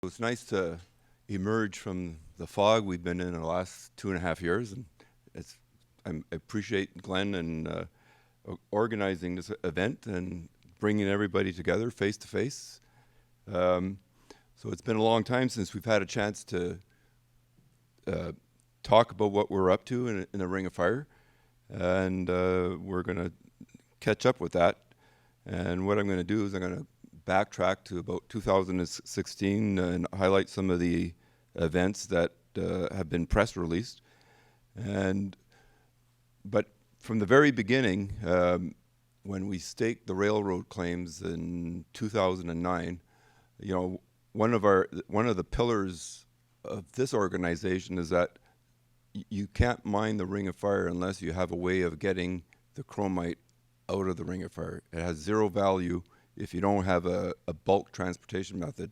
It's nice to emerge from the fog we've been in the last 2.5 years, and I appreciate Glenn and organizing this event and bringing everybody together face to face. So it's been a long time since we've had a chance to talk about what we're up to in the Ring of Fire, and we're going to catch up with that. And what I'm going to do is I'm going to backtrack to about 2016 and highlight some of the events that have been press released. But from the very beginning, when we staked the railroad claims in 2009, one of the pillars of this organization is that you can't mine the Ring of Fire unless you have a way of getting the chromite out of the Ring of Fire. It has zero value if you don't have a bulk transportation method.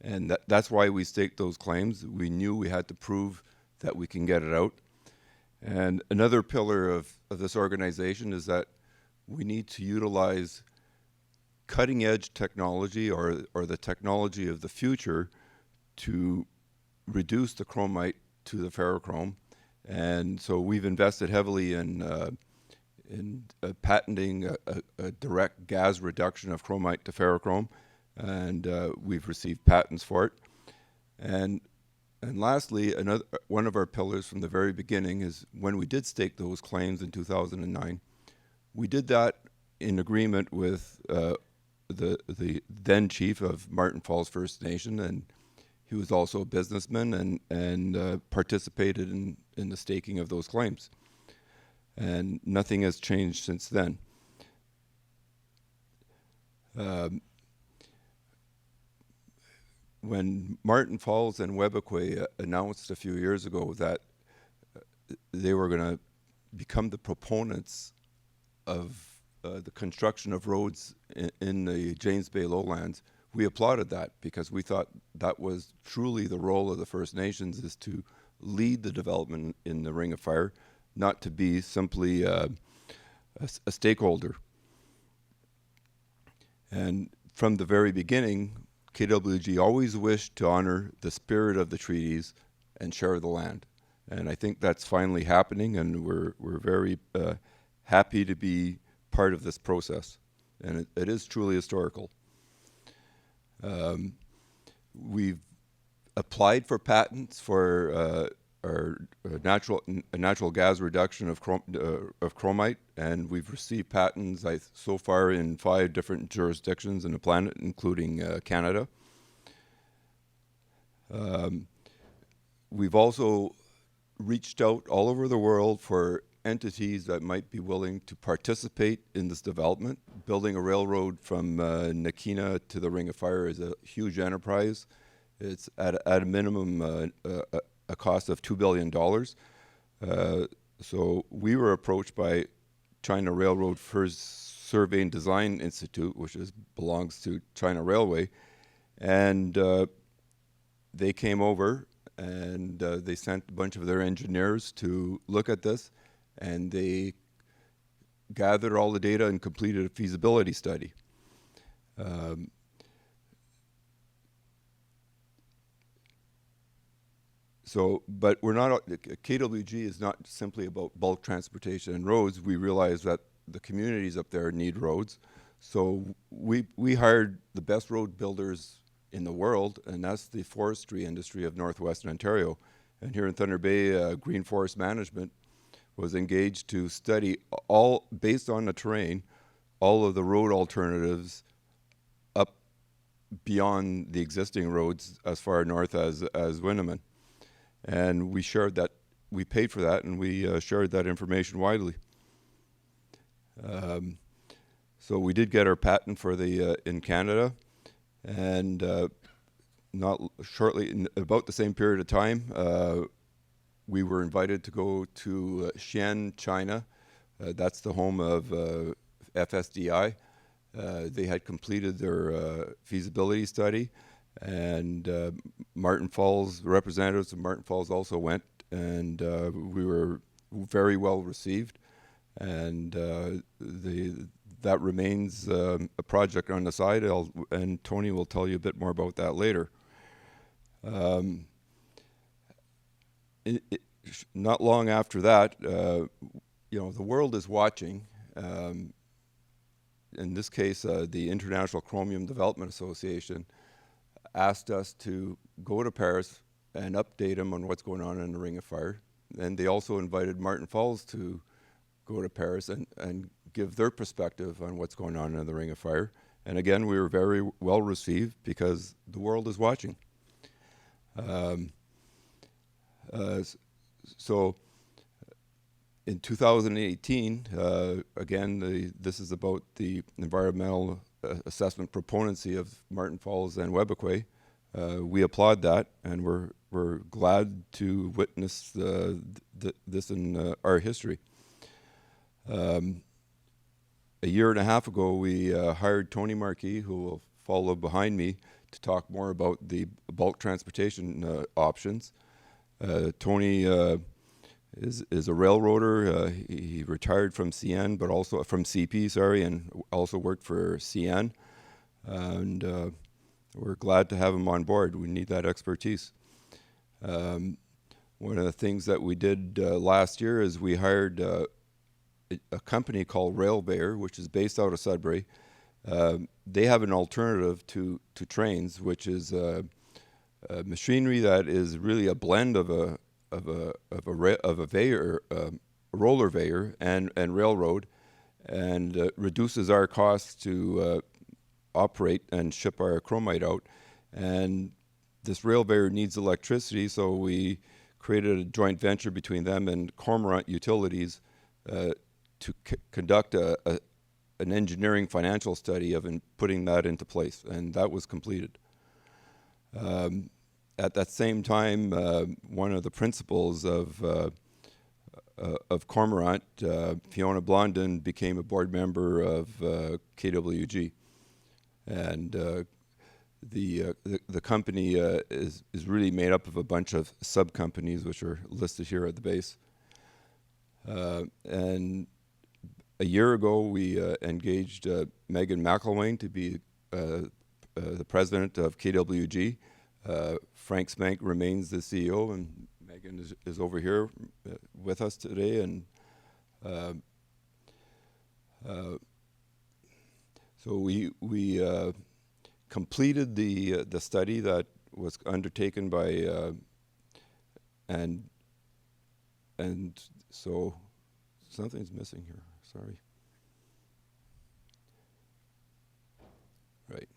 And that's why we staked those claims. We knew we had to prove that we can get it out. And another pillar of this organization is that we need to utilize cutting edge technology or the technology of the future to reduce the chromite to the ferrochrome. And so we've invested heavily in patenting a direct gas reduction of chromite to ferrochrome, and we've received patents for it. And lastly, one of our pillars from the very beginning is when we did stake those claims in 2009, we did that in agreement with the then chief of Martin Falls First Nation, and he was also a businessman and participated in the staking of those claims. And nothing has changed since then. When Martin Falls and Webequie announced a few years ago that they were going to become the proponents of the construction of roads in the James Bay lowlands, we applauded that because we thought that was truly the role of the First Nations, is to lead the development in the Ring of Fire, not to be simply a stakeholder. And from the very beginning, KWG always wished to honor the spirit of the treaties and share the land. And I think that's finally happening, and we're very happy to be part of this process. And it is truly historical. We've applied for patents for our natural gas reduction of chromite, and we've received patents so far in 5 different jurisdictions in the planet, including Canada. We've also reached out all over the world for entities that might be willing to participate in this development. Building a railroad from Nakina to the Ring of Fire is a huge enterprise. It's at a minimum a cost of $2 billion. So we were approached by China Railroad First Survey and Design Institute, which belongs to China Railway, and they came over and they sent a bunch of their engineers to look at this, and they gathered all the data and completed a feasibility study. But we're not, KWG is not simply about bulk transportation and roads. We realize that the communities up there need roads. So we hired the best road builders in the world, and that's the forestry industry of Northwestern Ontario. And here in Thunder Bay, Green Forest Management was engaged to study all, based on the terrain, all of the road alternatives up beyond the existing roads as far north as Winneman. And we shared that, we paid for that, and we shared that information widely. So we did get our patent for the in Canada, and not shortly, in about the same period of time, we were invited to go to Xi'an, China. That's the home of FSDI. They had completed their feasibility study, and Martin Falls, representatives of Martin Falls also went, and we were very well received. And that remains a project on the side, and Tony will tell you a bit more about that later. Um, Not long after that, the world is watching. In this case, the International Chromium Development Association asked us to go to Paris and update them on what's going on in the Ring of Fire. And they also invited Martin Falls to go to Paris and give their perspective on what's going on in the Ring of Fire. And again, we were very well received because the world is watching. So in 2018, again, this is about the environmental assessment proponency of Martin Falls and Webequie. We applaud that, and we're glad to witness this in our history. A year and a half ago, we hired Tony Marquis, who will follow behind me, to talk more about the bulk transportation options. Tony is a railroader. He retired from CN, but also from CP, and also worked for CN. And we're glad to have him on board. We need that expertise. One of the things that we did last year is we hired a company called Railbayer, which is based out of Sudbury. They have an alternative to trains, which is machinery that is really a blend of a roller veyor and railroad, and reduces our costs to operate and ship our chromite out. And this railveyor needs electricity, so we created a joint venture between them and Cormorant Utilities to conduct an engineering financial study of putting that into place, and that was completed. At that same time, one of the principals of Cormorant, Fiona Blondin, became a board member of KWG, and the company is really made up of a bunch of sub-companies which are listed here at the base. And a year ago, we engaged Megan McElwain to be the president of KWG. Frank Spank remains the CEO, and Megan is over here with us today. And so we completed the study that was undertaken by and so something's missing here. Sorry. Right.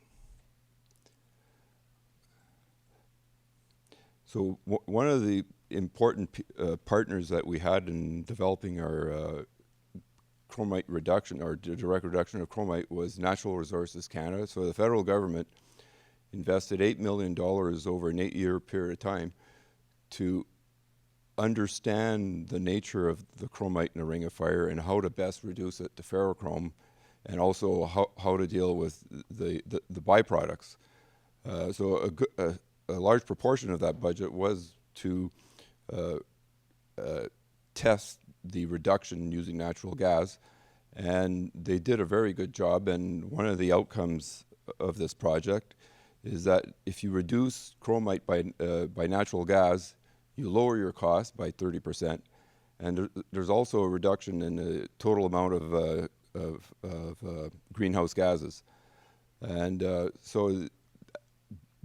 So one of the important partners that we had in developing our chromite reduction, or direct reduction of chromite, was Natural Resources Canada. So the federal government invested $8 million over an 8-year period of time to understand the nature of the chromite in the Ring of Fire and how to best reduce it to ferrochrome, and also how to deal with the byproducts. So a large proportion of that budget was to test the reduction using natural gas, and they did a very good job. And one of the outcomes of this project is that if you reduce chromite by natural gas, you lower your cost by 30%, and there's also a reduction in the total amount of greenhouse gases. And so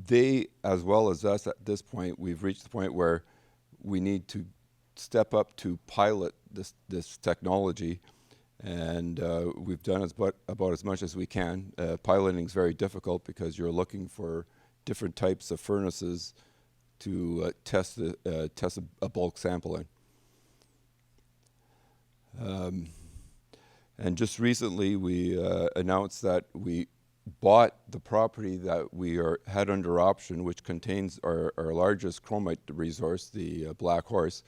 they, as well as us at this point, we've reached the point where we need to step up to pilot this technology, and we've done about as much as we can. Piloting is very difficult because you're looking for different types of furnaces to test a bulk sample in. And just recently we announced that we bought the property that we had under option, which contains our largest chromite resource, the Black Horse.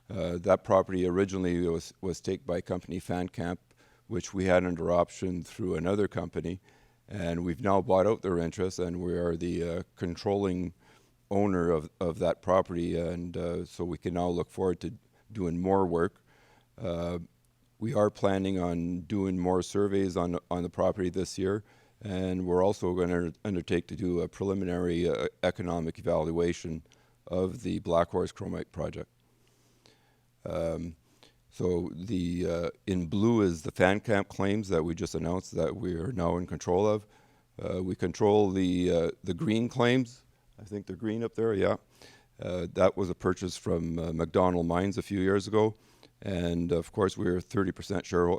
That property originally was taken by company Fancamp, which we had under option through another company, and we've now bought out their interest, and we are the controlling owner of that property, and so we can now look forward to doing more work. We are planning on doing more surveys on the property this year, and we're also going to undertake to do a preliminary economic evaluation of the Black Horse Chromite project. So the in blue is the fan camp claims that we just announced that we are now in control of. We control the green claims. I think they're green up there, yeah. That was a purchase from McDonald Mines a few years ago. And of course, we're 30% share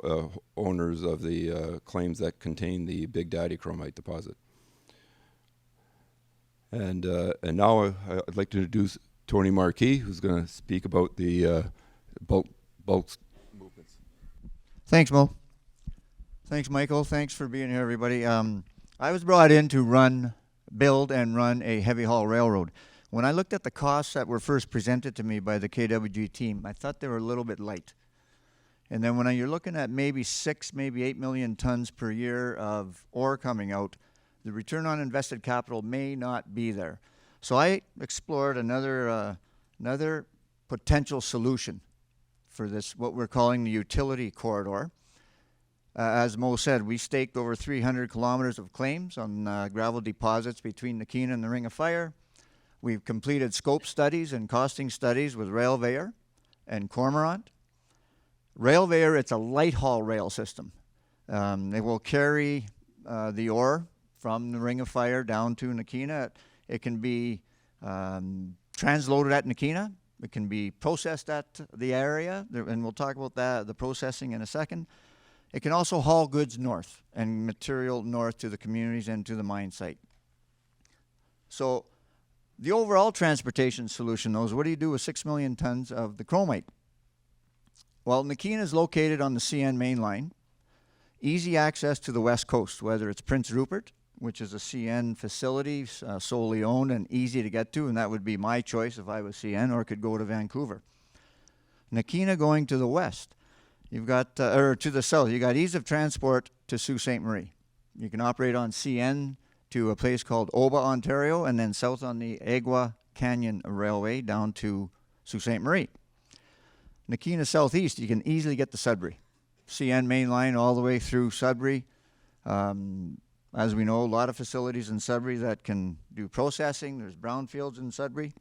owners of the claims that contain the Big Daddy Chromite deposit. And now I'd like to introduce Tony Marquis, who's going to speak about the bulk movements. Thanks, Mo. Thanks, Michael. Thanks for being here, everybody. I was brought in to build and run a heavy haul railroad. When I looked at the costs that were first presented to me by the KWG team, I thought they were a little bit light. And then when you're looking at maybe 6, maybe 8 million tons per year of ore coming out, the return on invested capital may not be there. So I explored another potential solution for this, what we're calling the utility corridor. As Mo said, we staked over 300 kilometers of claims on gravel deposits between Nakina and the Ring of Fire. We've completed scope studies and costing studies with Railveyor and Cormorant. Railveyor, it's a light haul rail system. They will carry the ore from the Ring of Fire down to Nakina. It can be transloaded at Nakina. It can be processed at the area, and we'll talk about that, the processing in a second. It can also haul goods north and material north to the communities and to the mine site. So the overall transportation solution, though, is what do you do with 6 million tons of the chromite? Well, Nakina is located on the CN main line. Easy access to the west coast, whether it's Prince Rupert, which is a CN facility, solely owned and easy to get to, and that would be my choice if I was CN, or could go to Vancouver. Nakina going to the west, you've got, or to the south, you got ease of transport to Sault Ste. Marie. You can operate on CN to a place called Omagh, Ontario, and then south on the Agua Canyon Railway down to Sault Ste. Marie. Nakina southeast, you can easily get to Sudbury. CN main line all the way through Sudbury. As we know, a lot of facilities in Sudbury that can do processing. There's brownfields in Sudbury.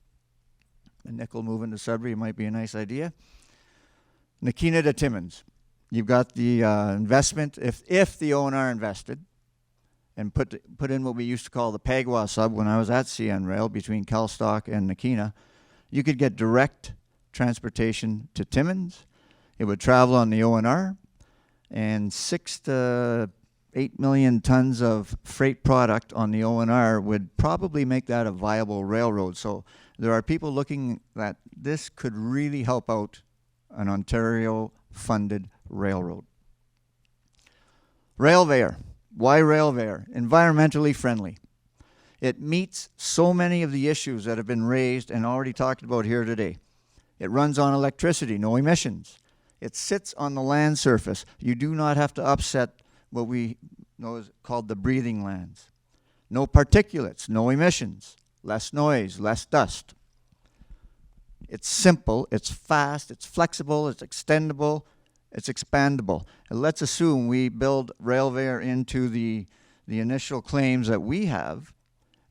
A nickel moving to Sudbury might be a nice idea. Nakina to Timmins. You've got the investment, if the O&R invested, and put in what we used to call the Pagwa sub when I was at CN Rail between Calstock and Nakina, you could get direct transportation to Timmins. It would travel on the O&R, and 6 to 8 million tons of freight product on the O&R would probably make that a viable railroad. So there are people looking that this could really help out an Ontario-funded railroad. Railveyor. Why Railveyor? Environmentally friendly. It meets so many of the issues that have been raised and already talked about here today. It runs on electricity, no emissions. It sits on the land surface. You do not have to upset what we know is called the breathing lands. No particulates, no emissions, less noise, less dust. It's simple, it's fast, it's flexible, it's extendable, it's expandable. And let's assume we build Railveyor into the initial claims that we have,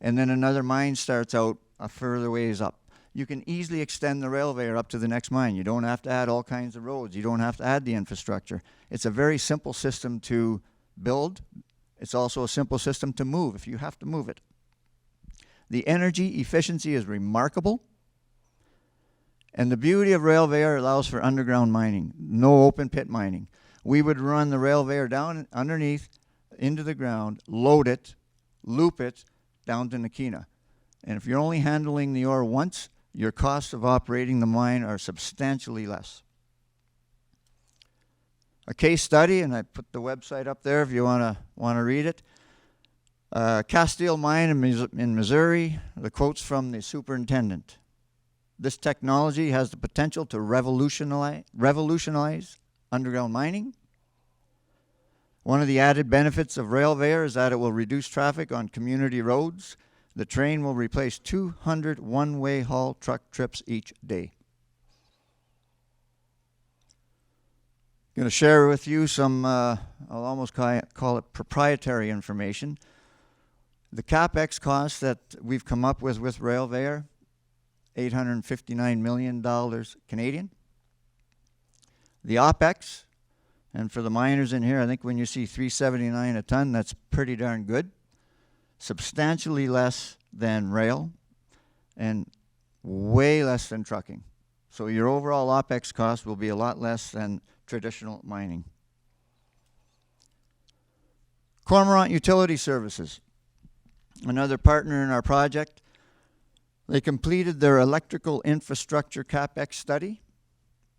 and then another mine starts out a further ways up. You can easily extend the Railveyor up to the next mine. You don't have to add all kinds of roads. You don't have to add the infrastructure. It's a very simple system to build. It's also a simple system to move if you have to move it. The energy efficiency is remarkable. And the beauty of Railveyor allows for underground mining, no open pit mining. We would run the Railveyor down underneath, into the ground, load it, loop it, down to Nakina. And if you're only handling the ore once, your costs of operating the mine are substantially less. A case study, and I put the website up there if you want to read it. Castile Mine in Missouri, the quotes from the superintendent. This technology has the potential to revolutionize underground mining. One of the added benefits of Railveyor is that it will reduce traffic on community roads. The train will replace 200 one-way haul truck trips each day. I'm going to share with you some, I'll almost call it proprietary information. The CapEx costs that we've come up with Railveyor $859 million Canadian. The OPEX, and for the miners in here, I think when you see $379 a ton, that's pretty darn good. Substantially less than rail and way less than trucking. So your overall OPEX cost will be a lot less than traditional mining. Cormorant Utility Services, another partner in our project. They completed their electrical infrastructure CapEx study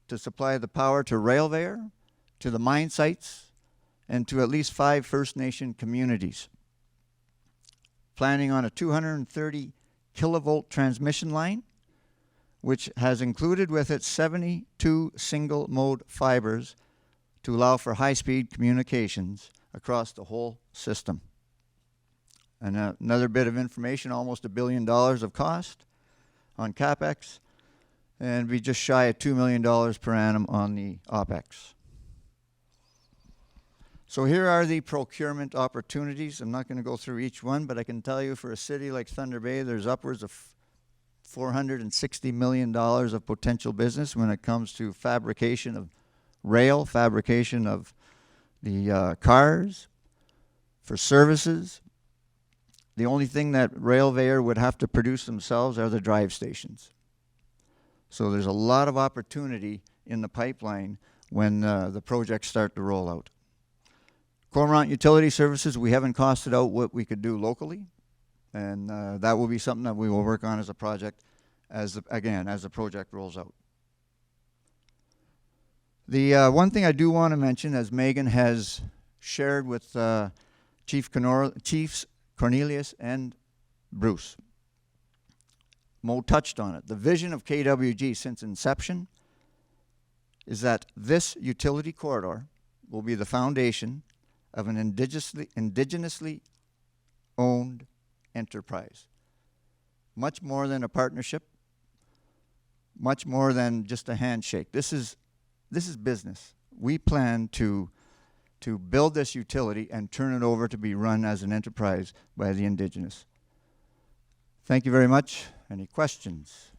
to supply the power to Railware, to the mine sites, and to at least 5 First Nation communities. Planning on a 230 kilovolt transmission line, which has included with it 72 single mode fibers to allow for high-speed communications across the whole system. And another bit of information, almost $1 billion of cost on CapEx, and be just shy of $2 million per annum on the OPEX. So here are the procurement opportunities. I'm not going to go through each one, but I can tell you for a city like Thunder Bay, there's upwards of $460 million of potential business when it comes to fabrication of rail, fabrication of the cars, for services. The only thing that Railware would have to produce themselves are the drive stations. So there's a lot of opportunity in the pipeline when the projects start to roll out. Cormorant Utility Services, we haven't costed out what we could do locally, and that will be something that we will work on as a project, as the project rolls out. The one thing I do want to mention, as Megan has shared with Chiefs Cornelius and Bruce, Moe touched on it. The vision of KWG since inception is that this utility corridor will be the foundation of an indigenously owned enterprise. Much more than a partnership, much more than just a handshake. This is business. We plan to build this utility and turn it over to be run as an enterprise by the Indigenous. Thank you very much. Any questions?